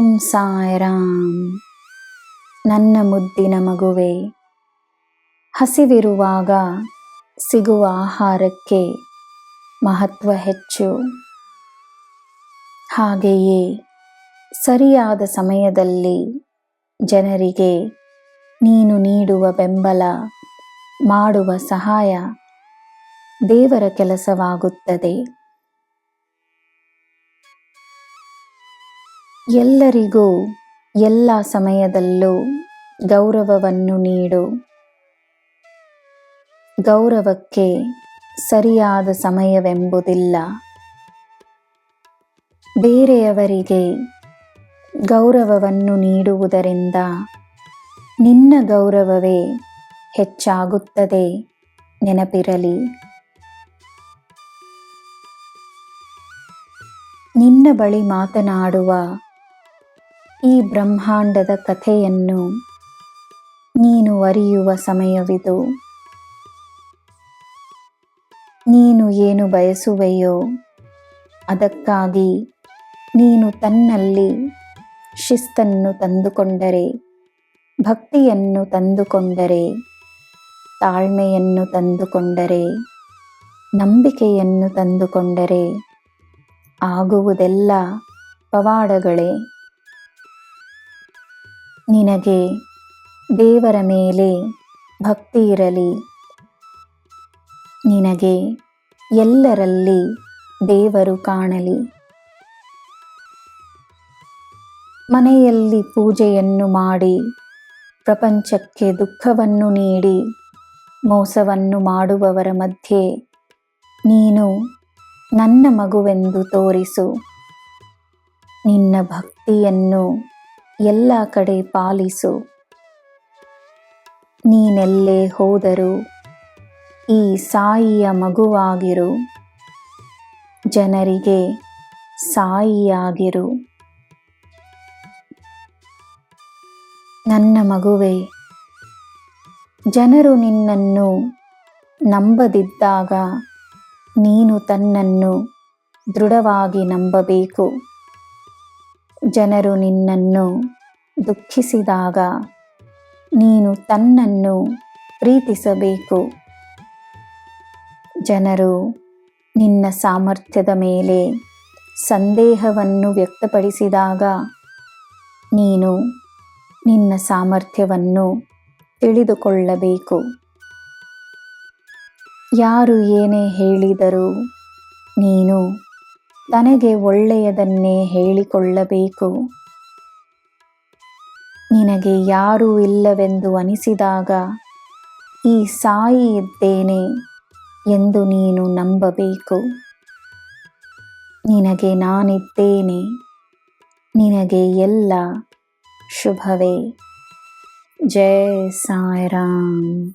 ಓಂ ಸಾಯಿರಾಮ್. ನನ್ನ ಮುದ್ದಿನ ಮಗುವೆ, ಹಸಿವಿರುವಾಗ ಸಿಗುವ ಆಹಾರಕ್ಕೆ ಮಹತ್ವ ಹೆಚ್ಚು. ಹಾಗೆಯೇ ಸರಿಯಾದ ಸಮಯದಲ್ಲಿ ಜನರಿಗೆ ನೀನು ನೀಡುವ ಬೆಂಬಲ, ಮಾಡುವ ಸಹಾಯ ದೇವರ ಕೆಲಸವಾಗುತ್ತದೆ. ಎಲ್ಲರಿಗೂ ಎಲ್ಲ ಸಮಯದಲ್ಲೂ ಗೌರವವನ್ನು ನೀಡು. ಗೌರವಕ್ಕೆ ಸರಿಯಾದ ಸಮಯವೆಂಬುದಿಲ್ಲ. ಬೇರೆಯವರಿಗೆ ಗೌರವವನ್ನು ನೀಡುವುದರಿಂದ ನಿನ್ನ ಗೌರವವೇ ಹೆಚ್ಚಾಗುತ್ತದೆ, ನೆನಪಿರಲಿ. ನಿನ್ನ ಬಳಿ ಮಾತನಾಡುವ ಈ ಬ್ರಹ್ಮಾಂಡದ ಕಥೆಯನ್ನು ನೀನು ಅರಿಯುವ ಸಮಯವಿದು. ನೀನು ಏನು ಬಯಸುವೆಯೋ ಅದಕ್ಕಾಗಿ ನೀನು ತನ್ನಲ್ಲಿ ಶಿಸ್ತನ್ನು ತಂದುಕೊಂಡರೆ, ಭಕ್ತಿಯನ್ನು ತಂದುಕೊಂಡರೆ, ತಾಳ್ಮೆಯನ್ನು ತಂದುಕೊಂಡರೆ, ನಂಬಿಕೆಯನ್ನು ತಂದುಕೊಂಡರೆ ಆಗುವುದೆಲ್ಲ ಪವಾಡಗಳೇ. ನಿನಗೆ ದೇವರ ಮೇಲೆ ಭಕ್ತಿ ಇರಲಿ. ನಿನಗೆ ಎಲ್ಲರಲ್ಲಿ ದೇವರು ಕಾಣಲಿ. ಮನೆಯಲ್ಲಿ ಪೂಜೆಯನ್ನು ಮಾಡಿ ಪ್ರಪಂಚಕ್ಕೆ ದುಃಖವನ್ನು ನೀಡಿ ಮೋಸವನ್ನು ಮಾಡುವವರ ಮಧ್ಯೆ ನೀನು ನನ್ನ ಮಗುವೆಂದು ತೋರಿಸು. ನಿನ್ನ ಭಕ್ತಿಯನ್ನು ಎಲ್ಲ ಕಡೆ ಪಾಲಿಸು. ನೀನೆಲ್ಲೇ ಹೋದರೂ ಈ ಸಾಯಿಯ ಮಗುವಾಗಿರು. ಜನರಿಗೆ ಸಾಯಿಯಾಗಿರು. ನನ್ನ ಮಗುವೆ, ಜನರು ನಿನ್ನನ್ನು ನಂಬದಿದ್ದಾಗ ನೀನು ತನ್ನನ್ನು ದೃಢವಾಗಿ ನಂಬಬೇಕು. ಜನರು ನಿನ್ನನ್ನು ದುಃಖಿಸಿದಾಗ ನೀನು ತನ್ನನ್ನು ಪ್ರೀತಿಸಬೇಕು. ಜನರು ನಿನ್ನ ಸಾಮರ್ಥ್ಯದ ಮೇಲೆ ಸಂದೇಹವನ್ನು ವ್ಯಕ್ತಪಡಿಸಿದಾಗ ನೀನು ನಿನ್ನ ಸಾಮರ್ಥ್ಯವನ್ನು ತಿಳಿದುಕೊಳ್ಳಬೇಕು. ಯಾರು ಏನೇ ಹೇಳಿದರೂ ನೀನು ತನಗೆ ಒಳ್ಳೆಯದನ್ನೇ ಹೇಳಿಕೊಳ್ಳಬೇಕು. ನಿನಗೆ ಯಾರೂ ಇಲ್ಲವೆಂದು ಅನಿಸಿದಾಗ ಈ ಸಾಯಿ ಇದ್ದೇನೆ ಎಂದು ನೀನು ನಂಬಬೇಕು. ನಿನಗೆ ನಾನಿದ್ದೇನೆ. ನಿನಗೆ ಎಲ್ಲ ಶುಭವೇ. ಜೈ ಸಾಯಿರಾಮ್.